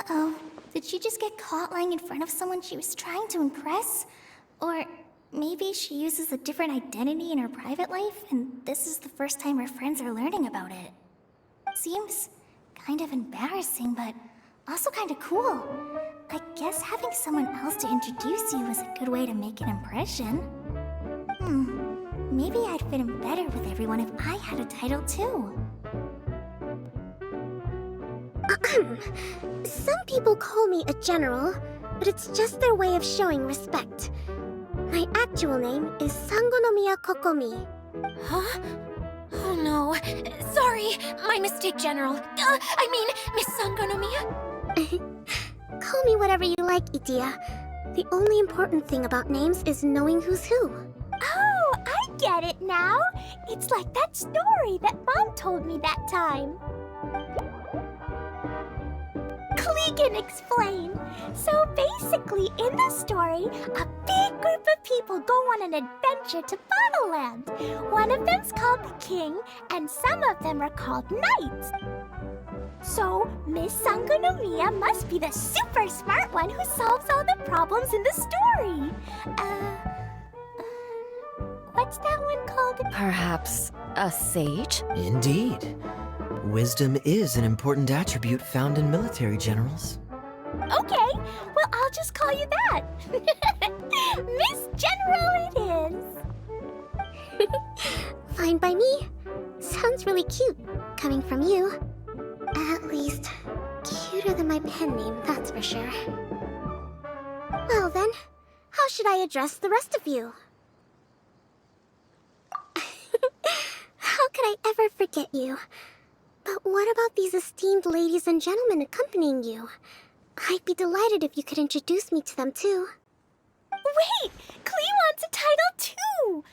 Uh-oh. Did she just get caught lying in front of someone she was trying to impress? Or maybe she uses a different identity in her private life, and this is the first time her friends are learning about it. Seems kind of embarrassing, but also kind of cool. I guess having someone else to introduce you is a good way to make an impression. Maybe I'd fit in better with everyone if I had a title too. Some people call me a general, but it's just their way of showing respect. My actual name is Sangonomiya Kokomi. Huh? Oh no. Sorry, my mistake, General. I mean, Miss Sangonomiya. Call me whatever you like, Itia. The only important thing about names is knowing who's who. Oh, I get it now. It's like that story that Mom told me that time. Klee can explain. So basically, in the story, a big group of people go on an adventure to Bottleland. One of them's called the King, and some of them are called Knights. So, Miss Sangonomiya must be the super smart one who solves all the problems in the story. What's that one called? Perhaps a sage? Indeed. Wisdom is an important attribute found in military generals. Okay, well, I'll just call you that. Miss General it is. Fine by me. Sounds really cute, coming from you. At least, cuter than my pen name, that's for sure. Well then, how should I address the rest of you? How could I ever forget you? But what about these esteemed ladies and gentlemen accompanying you? I'd be delighted if you could introduce me to them too. Wait, Klee wants a title too.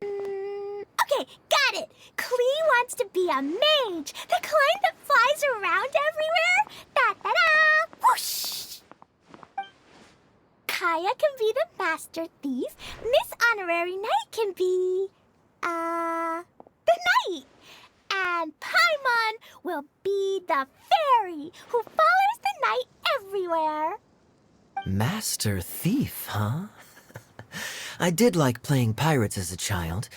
Okay, got it. Klee wants to be a mage, the kind that flies around everywhere. Da-da-da! Whoosh! Kaya can be the master thief. Miss Honorary Knight can be, the knight. And Paimon will be the fairy who follows the knight everywhere. Master Thief, huh? I did like playing pirates as a child,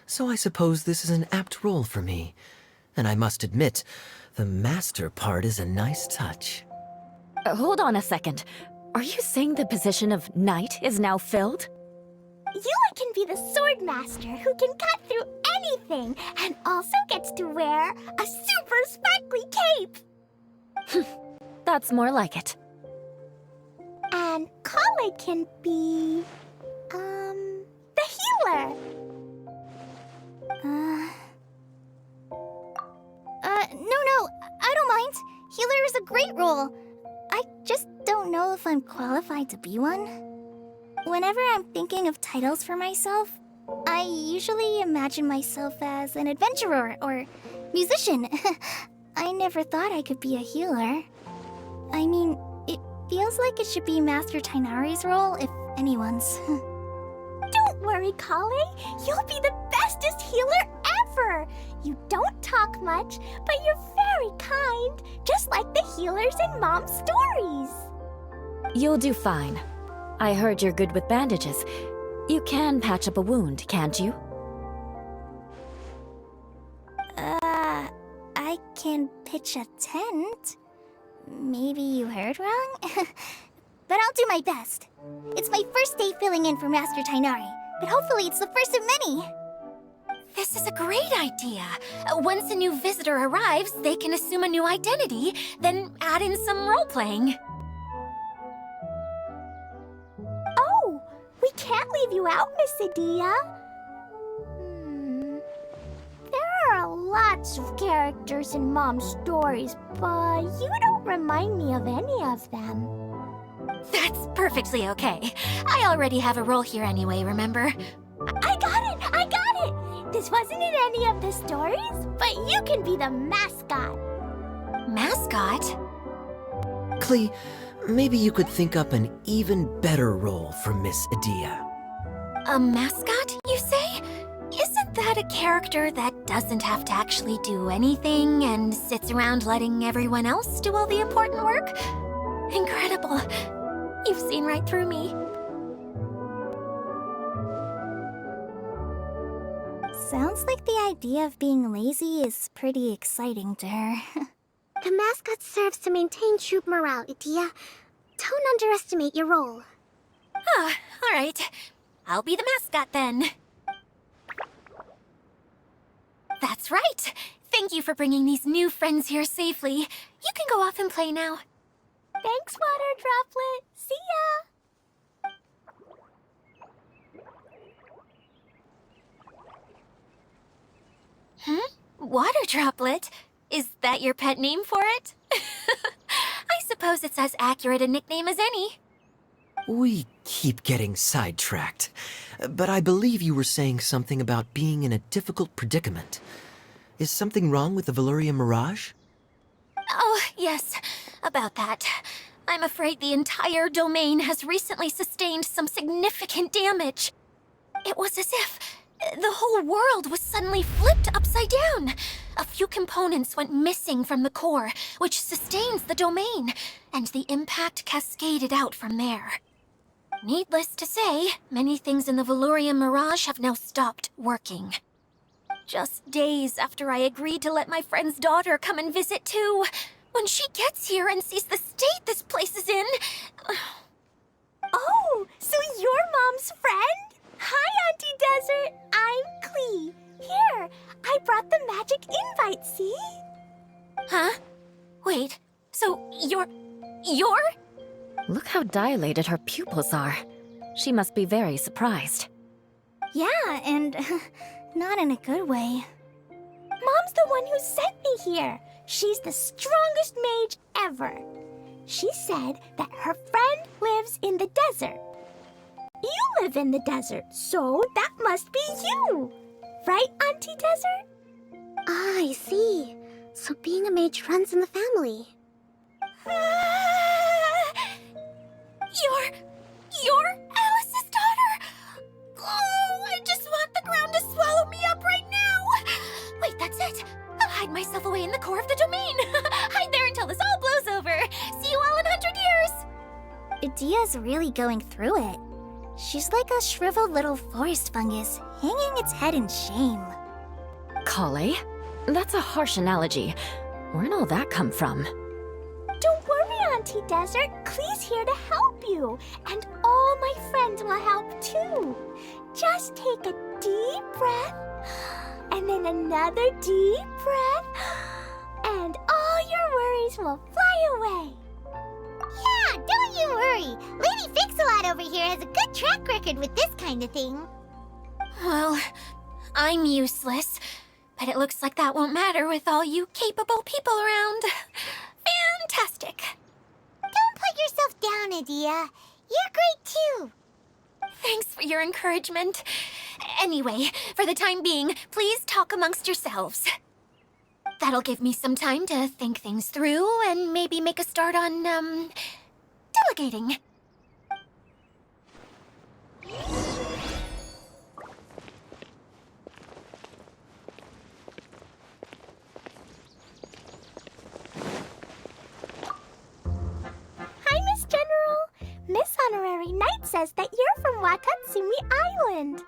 so I suppose this is an apt role for me. And I must admit, the master part is a nice touch. Hold on a second. Are you saying the position of knight is now filled? Yula can be the sword master who can cut through anything and also gets to wear a super sparkly cape. That's more like it. And Kale can be, the healer. No, I don't mind. Healer is a great role. I just don't know if I'm qualified to be one. Whenever I'm thinking of titles for myself, I usually imagine myself as an adventurer or musician. I never thought I could be a healer. I mean, it feels like it should be Master Tighnari's role, if anyone's. Don't worry, Kale. You'll be the bestest healer ever. You don't talk much, but you're very kind, just like the healers in Mom's stories. You'll do fine. I heard you're good with bandages. You can patch up a wound, can't you? I can pitch a tent. Maybe you heard wrong? But I'll do my best. It's my first day filling in for Master Tighnari, but hopefully it's the first of many. This is a great idea. Once a new visitor arrives, they can assume a new identity, then add in some role-playing. Oh, we can't leave you out, Miss Adia. There are lots of characters in Mom's stories, but you don't remind me of any of them. That's perfectly okay. I already have a role here anyway, remember? I got it! This wasn't in any of the stories, but you can be the mascot. Mascot? Klee, maybe you could think up an even better role for Miss Adia. A mascot, you say? Isn't that a character that doesn't have to actually do anything and sits around letting everyone else do all the important work? Incredible. You've seen right through me. Sounds like the idea of being lazy is pretty exciting to her. The mascot serves to maintain troop morale, Idia. Don't underestimate your role. Ah, all right. I'll be the mascot then. That's right. Thank you for bringing these new friends here safely. You can go off and play now. Thanks, Water Droplet. See ya! Water Droplet? Is that your pet name for it? I suppose it's as accurate a nickname as any. We keep getting sidetracked. But I believe you were saying something about being in a difficult predicament. Is something wrong with the Veluria Mirage? Oh, yes, about that. I'm afraid the entire domain has recently sustained some significant damage. It was as if the whole world was suddenly flipped upside down. A few components went missing from the core, which sustains the domain, and the impact cascaded out from there. Needless to say, many things in the Veluria Mirage have now stopped working. Just days after I agreed to let my friend's daughter come and visit too. When she gets here and sees the state this place is in... Oh, so you're Mom's friend? Hi, Auntie Desert. I'm Klee. Here, I brought the magic invite, see? Huh? Wait, so you're... Look how dilated her pupils are. She must be very surprised. Yeah, and not in a good way. Mom's the one who sent me here. She's the strongest mage ever. She said that her friend lives in the desert. You live in the desert, so that must be you. Right, Auntie Desert? Ah, I see. So being a mage runs in the family. You're Alice's daughter? Oh, I just want the ground to swallow me up right now. Wait, that's it. I'll hide myself away in the core of the domain. Hide there until this all blows over. See you all in 100 years. Idia's really going through it. She's like a shriveled little forest fungus, hanging its head in shame. Kale? That's a harsh analogy. Where'd all that come from? Don't worry, Auntie Desert. Klee's here to help you. And all my friends will help too. Just take a deep breath, and then another deep breath, and all your worries will fly away. Yeah, don't you worry. Lady Fix-a-Lot over here has a good track record with this kind of thing. Well, I'm useless, but it looks like that won't matter with all you capable people around. Fantastic. Don't put yourself down, Idia. You're great too. Thanks for your encouragement. Anyway, for the time being, please talk amongst yourselves. That'll give me some time to think things through and maybe make a start on, delegating. Hi, Miss General. Miss Honorary Knight says that you're from Watatsumi Island.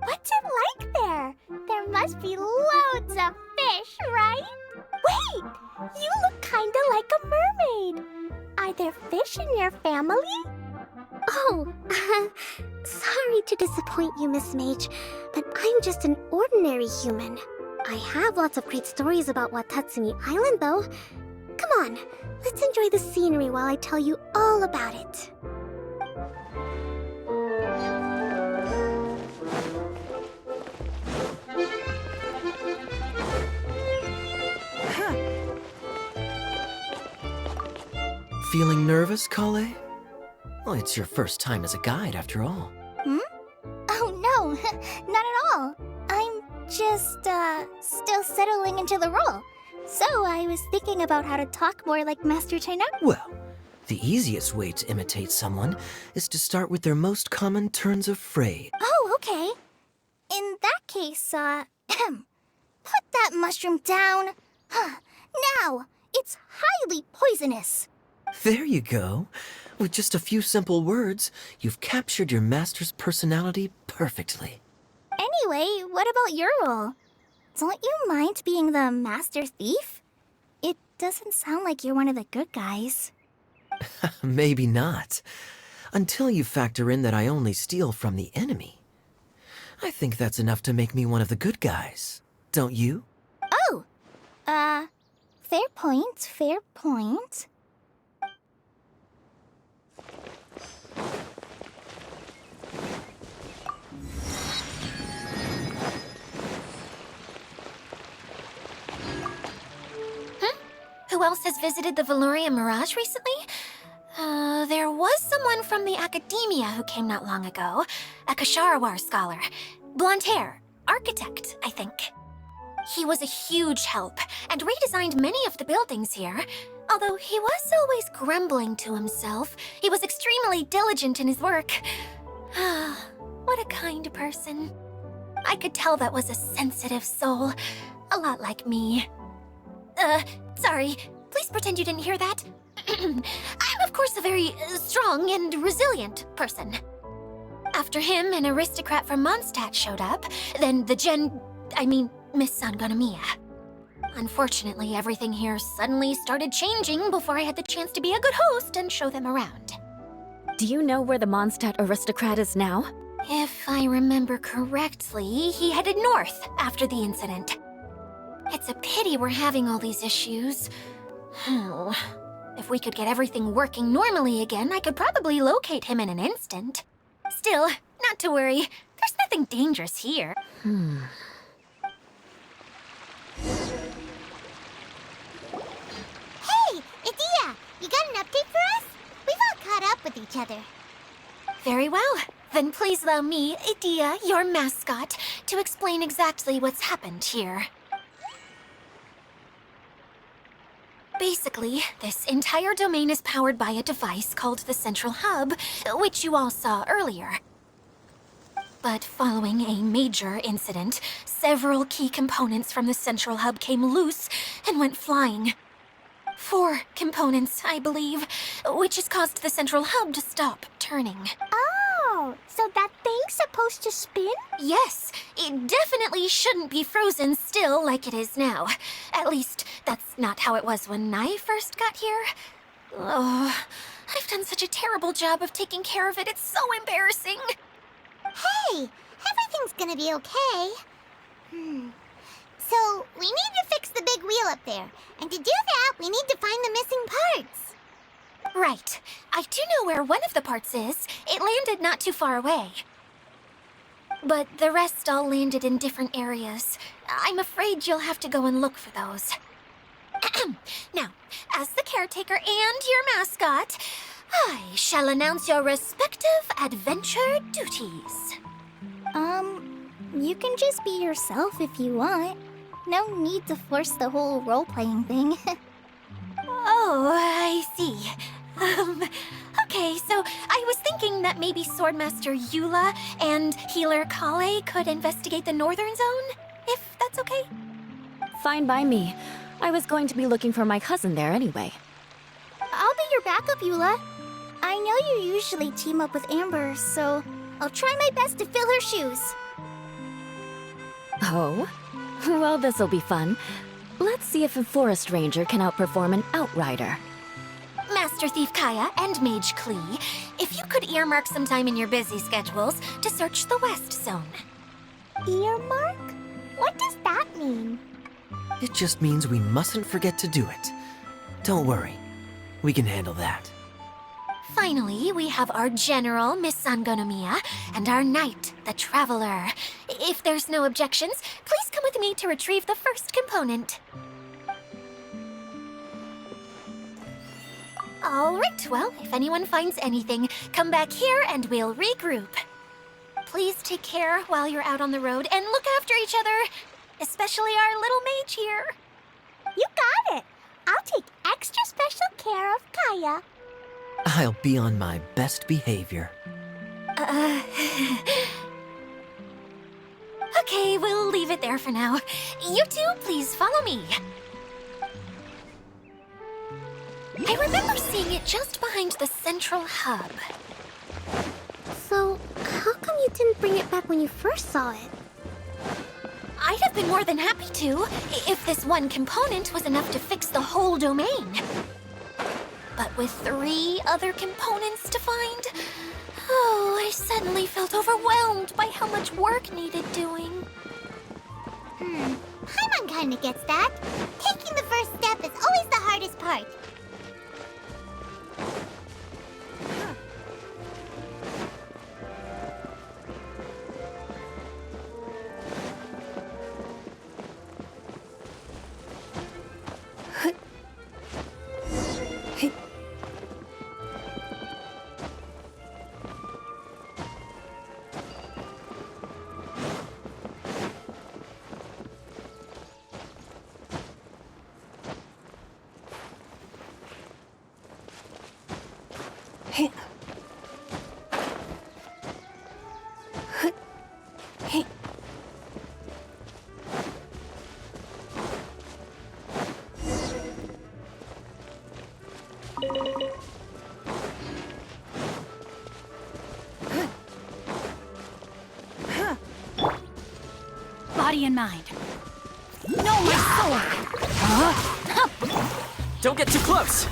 What's it like there? There must be loads of fish, right? Wait! You look kinda like a mermaid. Are there fish in your family? Oh, sorry to disappoint you, Miss Mage, but I'm just an ordinary human. I have lots of great stories about Watatsumi Island, though. Come on, let's enjoy the scenery while I tell you all about it. Feeling nervous, Kale? Well, it's your first time as a guide, after all. Oh no, not at all. I'm just, still settling into the role. So I was thinking about how to talk more like Master China. Well, the easiest way to imitate someone is to start with their most common turns of phrase. Oh, okay. In that case, put that mushroom down. Now, it's highly poisonous. There you go. With just a few simple words, you've captured your master's personality perfectly. Anyway, what about your role? Don't you mind being the master thief? It doesn't sound like you're one of the good guys. Maybe not. Until you factor in that I only steal from the enemy. I think that's enough to make me one of the good guys. Don't you? Oh! Fair point, fair point. Who else has visited the Veloria Mirage recently? There was someone from the Academia who came not long ago. A Kasharawar scholar. Blonde hair. Architect, I think. He was a huge help, and redesigned many of the buildings here. Although he was always grumbling to himself, he was extremely diligent in his work. What a kind person. I could tell that was a sensitive soul. A lot like me. Sorry. Please pretend you didn't hear that. I'm, of course, a very strong and resilient person. After him, an aristocrat from Mondstadt showed up, then Miss Sangonomiya. Unfortunately, everything here suddenly started changing before I had the chance to be a good host and show them around. Do you know where the Mondstadt aristocrat is now? If I remember correctly, he headed north after the incident. It's a pity we're having all these issues. If we could get everything working normally again, I could probably locate him in an instant. Still, not to worry. There's nothing dangerous here. Hey, Idia, you got an update for us? We've all caught up with each other. Very well. Then please allow me, Idia, your mascot, to explain exactly what's happened here. Basically, this entire domain is powered by a device called the Central Hub, which you all saw earlier. But following a major incident, several key components from the Central Hub came loose and went flying. 4 components, I believe, which has caused the Central Hub to stop turning. Oh, so that thing's supposed to spin? Yes, it definitely shouldn't be frozen still like it is now. At least, that's not how it was when I first got here. Oh, I've done such a terrible job of taking care of it. It's so embarrassing. Hey, everything's gonna be okay. So, we need to fix the big wheel up there. And to do that, we need to find the missing parts. Right. I do know where one of the parts is. It landed not too far away. But the rest all landed in different areas. I'm afraid you'll have to go and look for those. Now, as the caretaker and your mascot, I shall announce your respective adventure duties. You can just be yourself if you want. No need to force the whole role-playing thing. Oh, I see. Okay, so I was thinking that maybe Swordmaster Eula and Healer Kale could investigate the Northern Zone, if that's okay? Fine by me. I was going to be looking for my cousin there anyway. I'll be your backup, Eula. I know you usually team up with Amber, so I'll try my best to fill her shoes. Oh? Well, this'll be fun. Let's see if a forest ranger can outperform an outrider. Master Thief Kaya and Mage Klee, if you could earmark some time in your busy schedules to search the West Zone. Earmark? What does that mean? It just means we mustn't forget to do it. Don't worry. We can handle that. Finally, we have our General, Miss Sangonomiya, and our Knight, the Traveler. If there's no objections, please come with me to retrieve the first component. All right, well, if anyone finds anything, come back here and we'll regroup. Please take care while you're out on the road and look after each other, especially our little mage here. You got it. I'll take extra special care of Kaya. I'll be on my best behavior. Okay, we'll leave it there for now. You two, please follow me. I remember seeing it just behind the central hub. So, how come you didn't bring it back when you first saw it? I'd have been more than happy to, if this one component was enough to fix the whole domain. But with 3 other components to find, oh, I suddenly felt overwhelmed by how much work needed doing. Paimon kinda gets that. Taking the first step is always the hardest part. Body and mind. No, my sword! Don't get too close!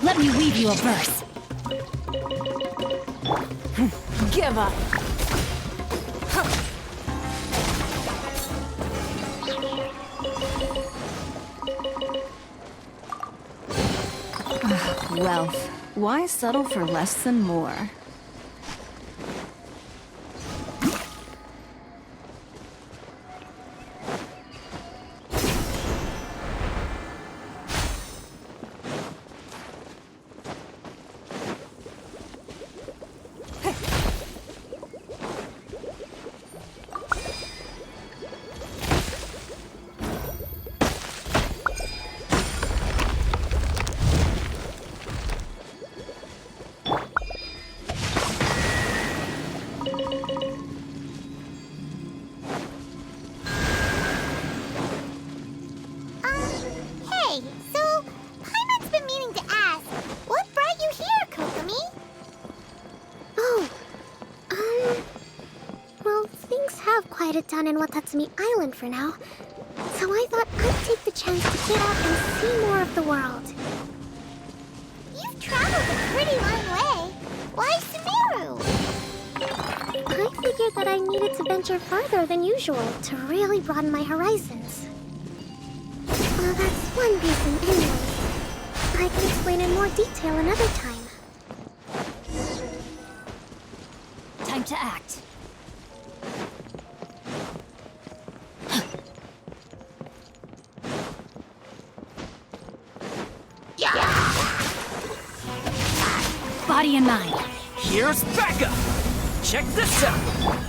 Let me weave you a verse. Give up. Wealth. Why settle for less than more? Hey, so Paimon's been meaning to ask, what brought you here, Kokomi? Oh, well, things have quieted down in Watatsumi Island for now. So I thought I'd take the chance to get out and see more of the world. You've traveled a pretty long way. Why Sumeru? I figured that I needed to venture farther than usual to really broaden my horizons. Well, that's one reason anyway. I can explain in more detail another time. Time to act. Body and mind. Here's backup! Check this out!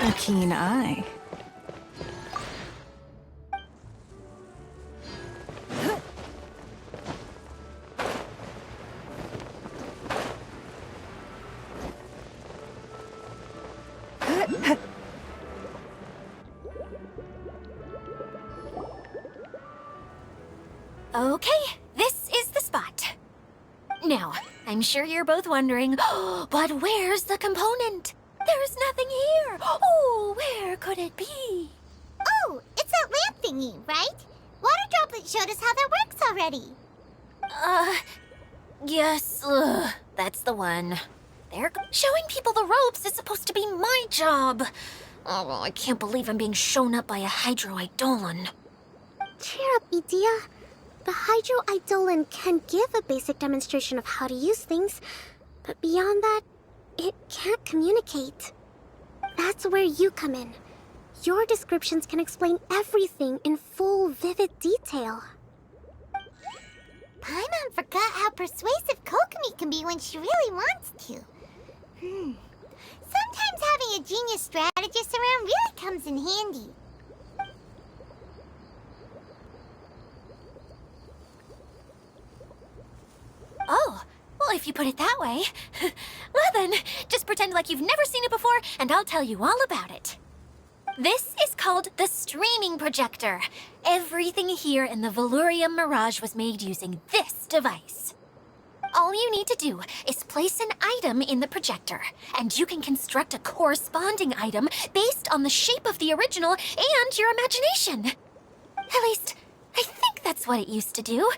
A keen eye. Okay, this is the spot. Now, I'm sure you're both wondering, but where's the component? There's nothing here. Oh, where could it be? Oh, it's that lamp thingy, right? Water Droplet showed us how that works already. Yes, that's the one. Showing people the ropes is supposed to be my job. Oh, I can't believe I'm being shown up by a Hydro-Eidolon. Cheer up, Edea. The Hydro-Eidolon can give a basic demonstration of how to use things, but beyond that, it can't communicate. That's where you come in. Your descriptions can explain everything in full, vivid detail. Paimon forgot how persuasive Kokomi can be when she really wants to. Sometimes having a genius strategist around really comes in handy. Oh, well, if you put it that way. Well then, just pretend like you've never seen it before, and I'll tell you all about it. This is called the streaming projector. Everything here in the Velurium Mirage was made using this device. All you need to do is place an item in the projector, and you can construct a corresponding item based on the shape of the original and your imagination. At least, I think that's what it used to do.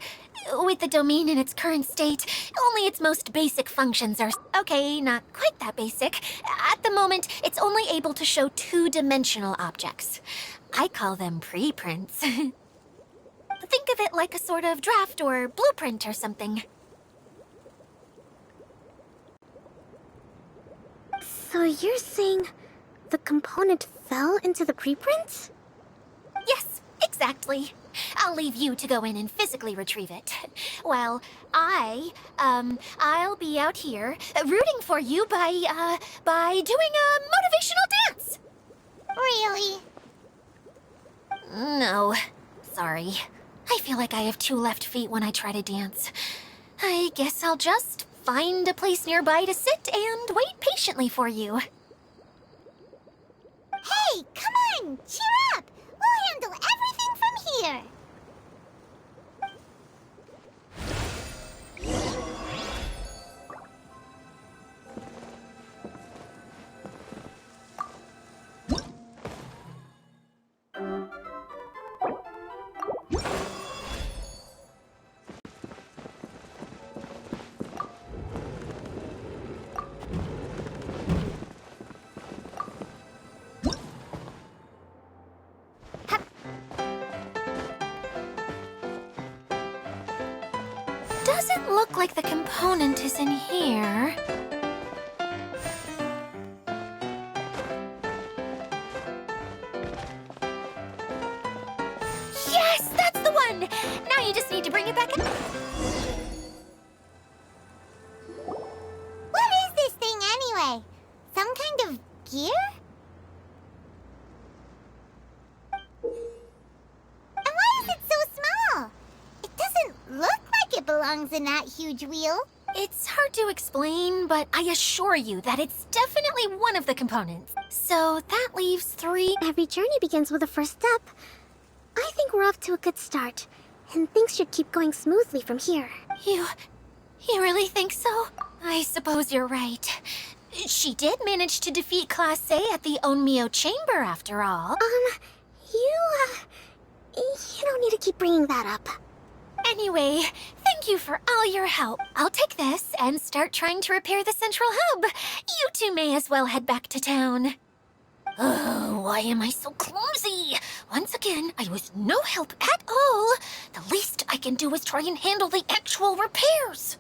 With the domain in its current state, only its most basic functions are... Okay, not quite that basic. At the moment, it's only able to show two-dimensional objects. I call them preprints. Think of it like a sort of draft or blueprint or something. So you're saying the component fell into the preprint? Yes, exactly. I'll leave you to go in and physically retrieve it. While I'll be out here rooting for you by doing a motivational dance. Really? No, sorry. I feel like I have two left feet when I try to dance. I guess I'll just find a place nearby to sit and wait patiently for you. Hey, come on! Cheer up! We'll handle everything from here! Doesn't look like the component is in here. Yes, that's the one! Now you just need to bring it back in. What is this thing anyway? Some kind of gear? And why is it so small? It doesn't look like it belongs in that huge wheel. It's hard to explain, but I assure you that it's definitely one of the components. So that leaves 3. Every journey begins with a first step. I think we're off to a good start, and things should keep going smoothly from here. You really think so? I suppose you're right. She did manage to defeat Class A at the Onmyo Chamber, after all. You don't need to keep bringing that up. Anyway, thank you for all your help. I'll take this and start trying to repair the central hub. You two may as well head back to town. Oh, why am I so clumsy? Once again, I was no help at all. The least I can do is try and handle the actual repairs.